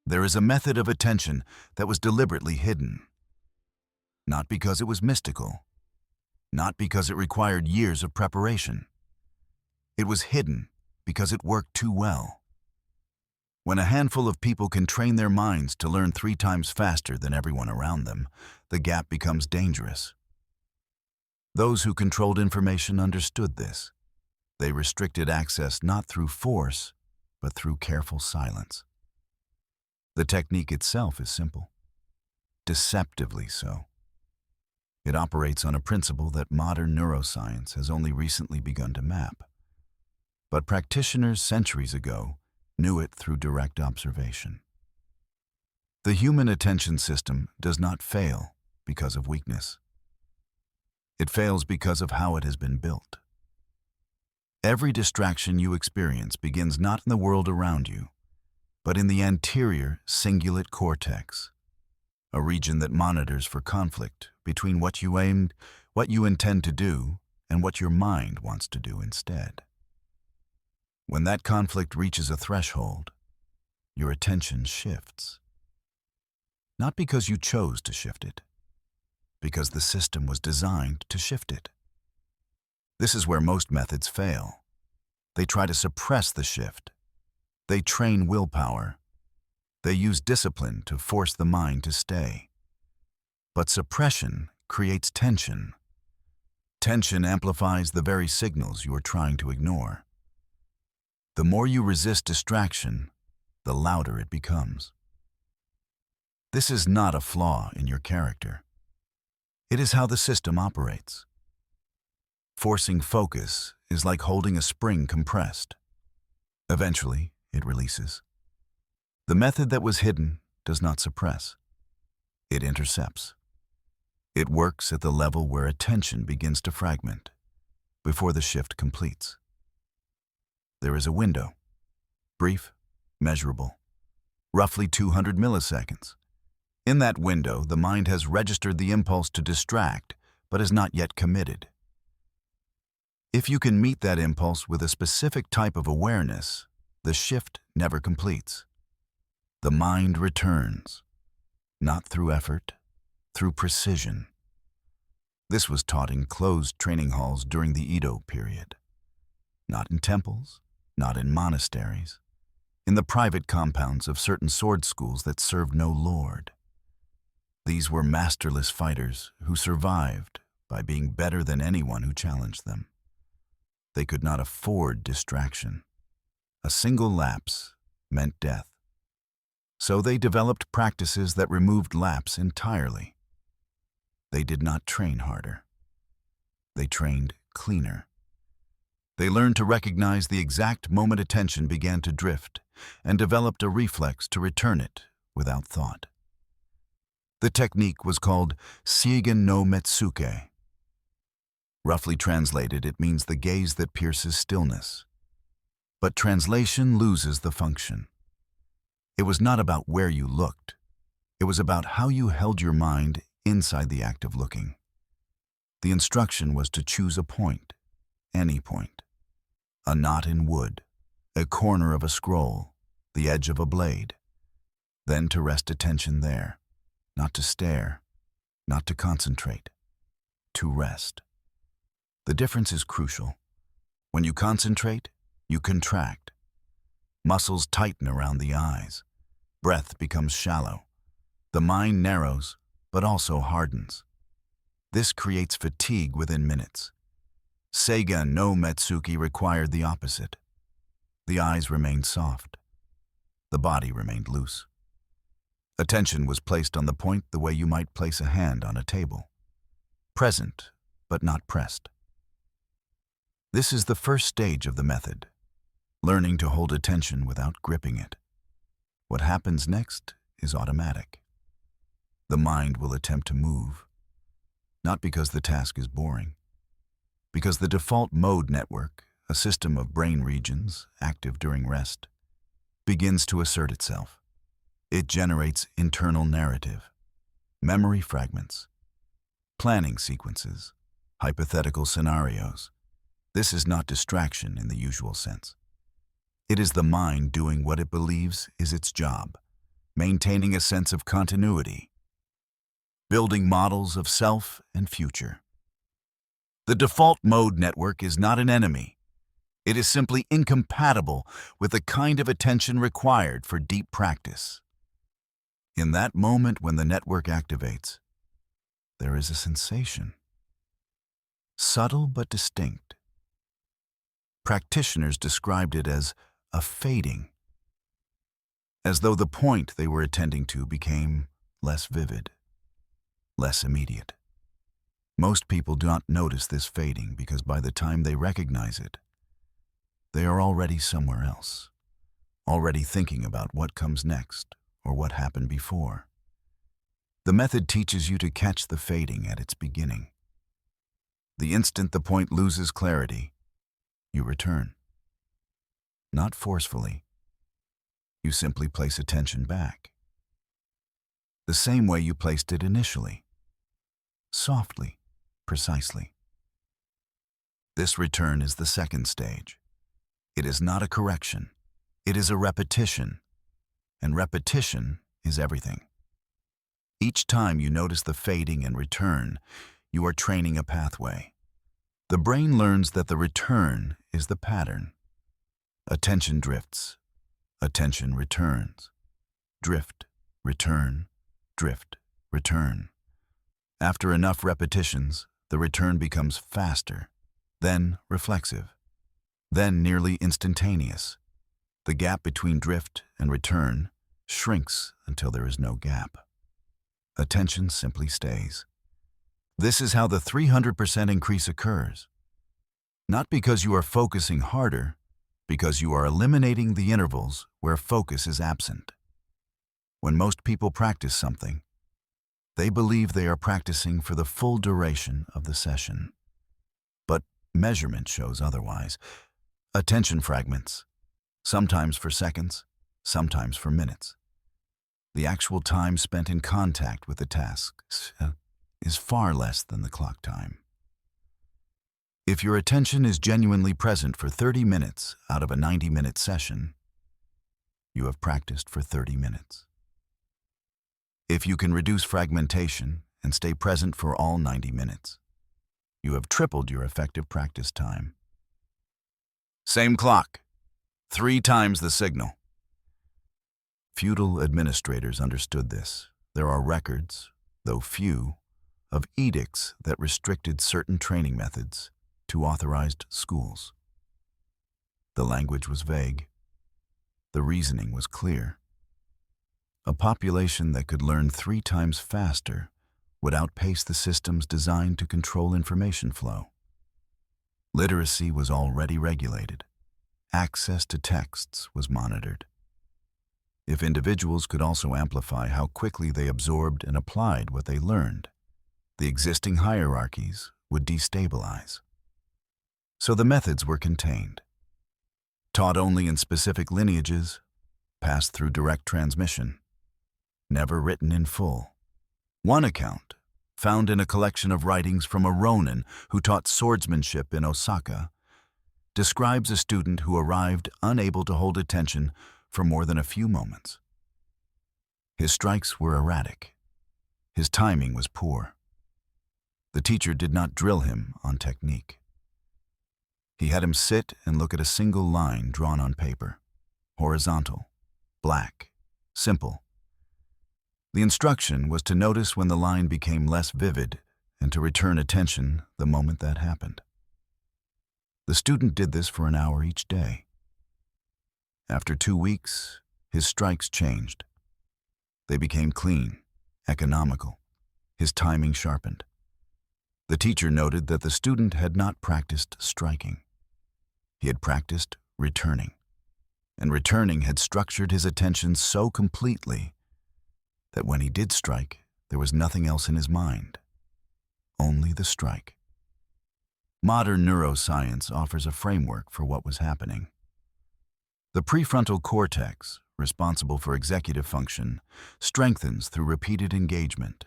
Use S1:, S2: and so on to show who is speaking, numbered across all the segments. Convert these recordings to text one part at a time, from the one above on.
S1: There is a method of attention that was deliberately hidden. Not because it was mystical, not because it required years of preparation. It was hidden because it worked too well. When a handful of people can train their minds to learn 3 times faster than everyone around them, the gap becomes dangerous. Those who controlled information understood this. They restricted access not through force, but through careful silence. The technique itself is simple, deceptively so. It operates on a principle that modern neuroscience has only recently begun to map. But practitioners centuries ago knew it through direct observation. The human attention system does not fail because of weakness. It fails because of how it has been built. Every distraction you experience begins not in the world around you, but in the anterior cingulate cortex, a region that monitors for conflict between what you intend to do, and what your mind wants to do instead. When that conflict reaches a threshold, your attention shifts. Not because you chose to shift it, because the system was designed to shift it. This is where most methods fail. They try to suppress the shift. They train willpower. They use discipline to force the mind to stay. But suppression creates tension. Tension amplifies the very signals you are trying to ignore. The more you resist distraction, the louder it becomes. This is not a flaw in your character. It is how the system operates. Forcing focus is like holding a spring compressed. Eventually, it releases. The method that was hidden does not suppress. It intercepts. It works at the level where attention begins to fragment, before the shift completes. There is a window, brief, measurable, roughly 200 milliseconds. In that window, the mind has registered the impulse to distract, but is not yet committed. If you can meet that impulse with a specific type of awareness, the shift never completes. The mind returns, not through effort, through precision. This was taught in closed training halls during the Edo period. Not in temples, not in monasteries, in the private compounds of certain sword schools that served no lord. These were masterless fighters who survived by being better than anyone who challenged them. They could not afford distraction. A single lapse meant death. So they developed practices that removed lapse entirely. They did not train harder. They trained cleaner. They learned to recognize the exact moment attention began to drift and developed a reflex to return it without thought. The technique was called Seigen no Metsuke. Roughly translated, it means the gaze that pierces stillness. But translation loses the function. It was not about where you looked. It was about how you held your mind inside the act of looking. The instruction was to choose a point, any point. A knot in wood, a corner of a scroll, the edge of a blade. Then to rest attention there, not to stare, not to concentrate, to rest. The difference is crucial. When you concentrate, you contract. Muscles tighten around the eyes. Breath becomes shallow. The mind narrows, but also hardens. This creates fatigue within minutes. Seigen no Metsuke required the opposite. The eyes remained soft. The body remained loose. Attention was placed on the point the way you might place a hand on a table. Present, but not pressed. This is the first stage of the method, learning to hold attention without gripping it. What happens next is automatic. The mind will attempt to move, not because the task is boring, because the default mode network, a system of brain regions active during rest, begins to assert itself. It generates internal narrative, memory fragments, planning sequences, hypothetical scenarios. This is not distraction in the usual sense. It is the mind doing what it believes is its job, maintaining a sense of continuity, building models of self and future. The default mode network is not an enemy. It is simply incompatible with the kind of attention required for deep practice. In that moment when the network activates, there is a sensation, subtle but distinct. Practitioners described it as a fading, as though the point they were attending to became less vivid, less immediate. Most people do not notice this fading because by the time they recognize it, they are already somewhere else, already thinking about what comes next or what happened before. The method teaches you to catch the fading at its beginning. The instant the point loses clarity, you return. Not forcefully. You simply place attention back. The same way you placed it initially. Softly, precisely. This return is the second stage. It is not a correction. It is a repetition. And repetition is everything. Each time you notice the fading and return, you are training a pathway. The brain learns that the return is the pattern. Attention drifts. Attention returns. Drift, return, drift, return. After enough repetitions, the return becomes faster, then reflexive, then nearly instantaneous. The gap between drift and return shrinks until there is no gap. Attention simply stays. This is how the 300% increase occurs. Not because you are focusing harder, because you are eliminating the intervals where focus is absent. When most people practice something, they believe they are practicing for the full duration of the session. But measurement shows otherwise. Attention fragments, sometimes for seconds, sometimes for minutes. The actual time spent in contact with the tasks is far less than the clock time. If your attention is genuinely present for 30 minutes out of a 90-minute session, you have practiced for 30 minutes. If you can reduce fragmentation and stay present for all 90 minutes, you have tripled your effective practice time. Same clock, 3 times the signal. Feudal administrators understood this. There are records, though few, of edicts that restricted certain training methods to authorized schools. The language was vague. The reasoning was clear. A population that could learn 3 times faster would outpace the systems designed to control information flow. Literacy was already regulated. Access to texts was monitored. If individuals could also amplify how quickly they absorbed and applied what they learned, the existing hierarchies would destabilize. So the methods were contained. Taught only in specific lineages, passed through direct transmission, never written in full. One account, found in a collection of writings from a Ronin who taught swordsmanship in Osaka, describes a student who arrived unable to hold attention for more than a few moments. His strikes were erratic. His timing was poor. The teacher did not drill him on technique. He had him sit and look at a single line drawn on paper, horizontal, black, simple. The instruction was to notice when the line became less vivid and to return attention the moment that happened. The student did this for an hour each day. After 2 weeks, his strikes changed. They became clean, economical. His timing sharpened. The teacher noted that the student had not practiced striking. He had practiced returning. And returning had structured his attention so completely that when he did strike, there was nothing else in his mind. Only the strike. Modern neuroscience offers a framework for what was happening. The prefrontal cortex, responsible for executive function, strengthens through repeated engagement.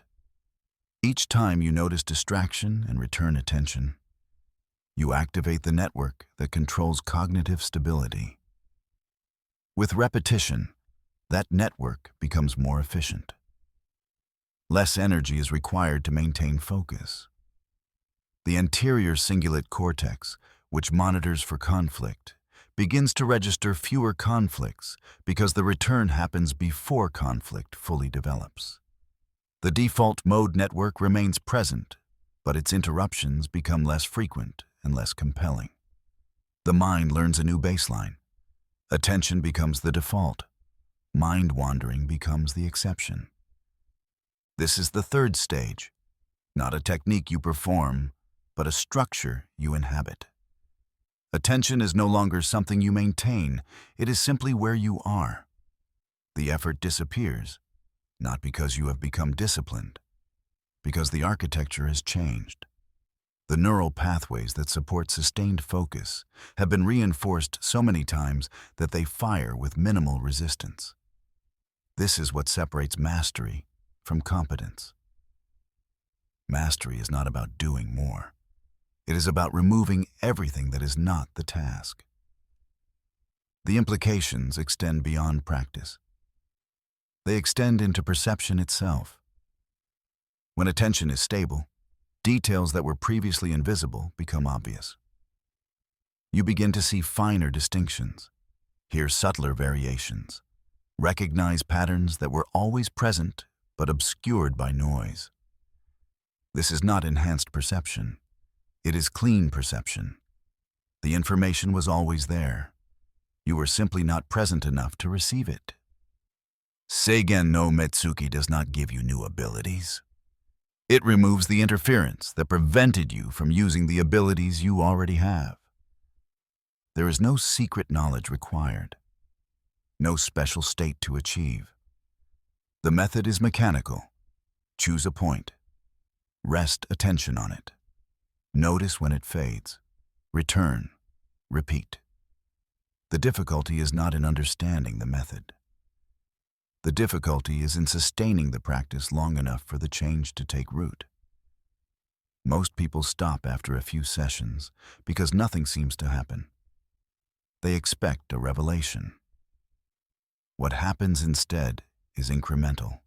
S1: Each time you notice distraction and return attention, you activate the network that controls cognitive stability. With repetition, that network becomes more efficient. Less energy is required to maintain focus. The anterior cingulate cortex, which monitors for conflict, begins to register fewer conflicts because the return happens before conflict fully develops. The default mode network remains present, but its interruptions become less frequent and less compelling. The mind learns a new baseline. Attention becomes the default. Mind wandering becomes the exception. This is the third stage, not a technique you perform, but a structure you inhabit. Attention is no longer something you maintain, it is simply where you are. The effort disappears, not because you have become disciplined, because the architecture has changed. The neural pathways that support sustained focus have been reinforced so many times that they fire with minimal resistance. This is what separates mastery from competence. Mastery is not about doing more. It is about removing everything that is not the task. The implications extend beyond practice. They extend into perception itself. When attention is stable, details that were previously invisible become obvious. You begin to see finer distinctions, hear subtler variations, recognize patterns that were always present but obscured by noise. This is not enhanced perception. It is clean perception. The information was always there. You were simply not present enough to receive it. Seigen no Metsuki does not give you new abilities. It removes the interference that prevented you from using the abilities you already have. There is no secret knowledge required, no special state to achieve. The method is mechanical. Choose a point. Rest attention on it. Notice when it fades. Return. Repeat. The difficulty is not in understanding the method. The difficulty is in sustaining the practice long enough for the change to take root. Most people stop after a few sessions because nothing seems to happen. They expect a revelation. What happens instead is incremental,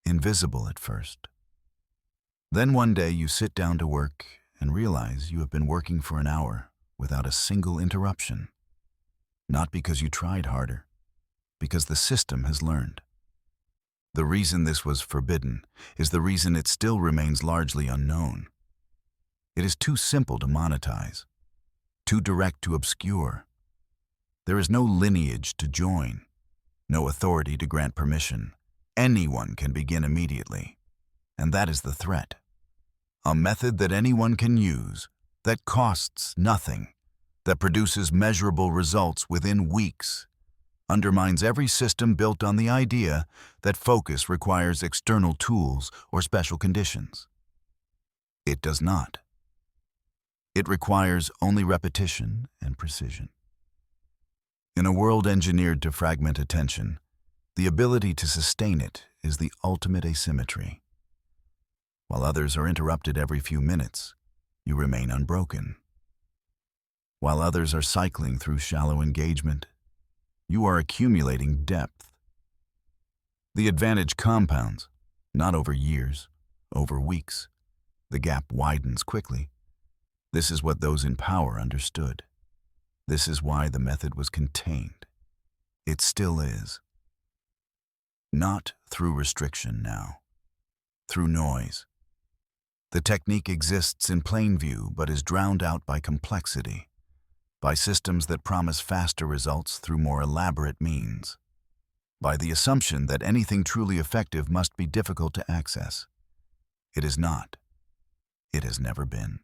S1: invisible at first. Then one day you sit down to work and realize you have been working for an hour without a single interruption. Not because you tried harder, because the system has learned. The reason this was forbidden is the reason it still remains largely unknown. It is too simple to monetize, too direct to obscure. There is no lineage to join, no authority to grant permission. Anyone can begin immediately, and that is the threat. A method that anyone can use, that costs nothing, that produces measurable results within weeks, undermines every system built on the idea that focus requires external tools or special conditions. It does not. It requires only repetition and precision. In a world engineered to fragment attention, the ability to sustain it is the ultimate asymmetry. While others are interrupted every few minutes, you remain unbroken. While others are cycling through shallow engagement, you are accumulating depth. The advantage compounds, not over years, over weeks. The gap widens quickly. This is what those in power understood. This is why the method was contained. It still is. Not through restriction now, through noise. The technique exists in plain view but is drowned out by complexity, by systems that promise faster results through more elaborate means, by the assumption that anything truly effective must be difficult to access. It is not. It has never been.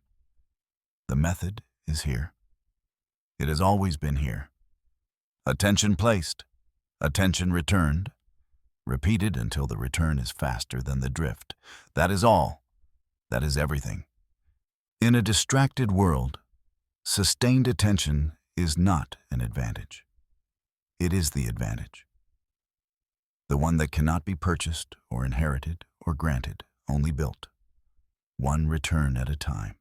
S1: The method is here. It has always been here. Attention placed, attention returned, repeated until the return is faster than the drift. That is all. That is everything. In a distracted world, sustained attention is not an advantage. It is the advantage. The one that cannot be purchased or inherited or granted, only built. One return at a time.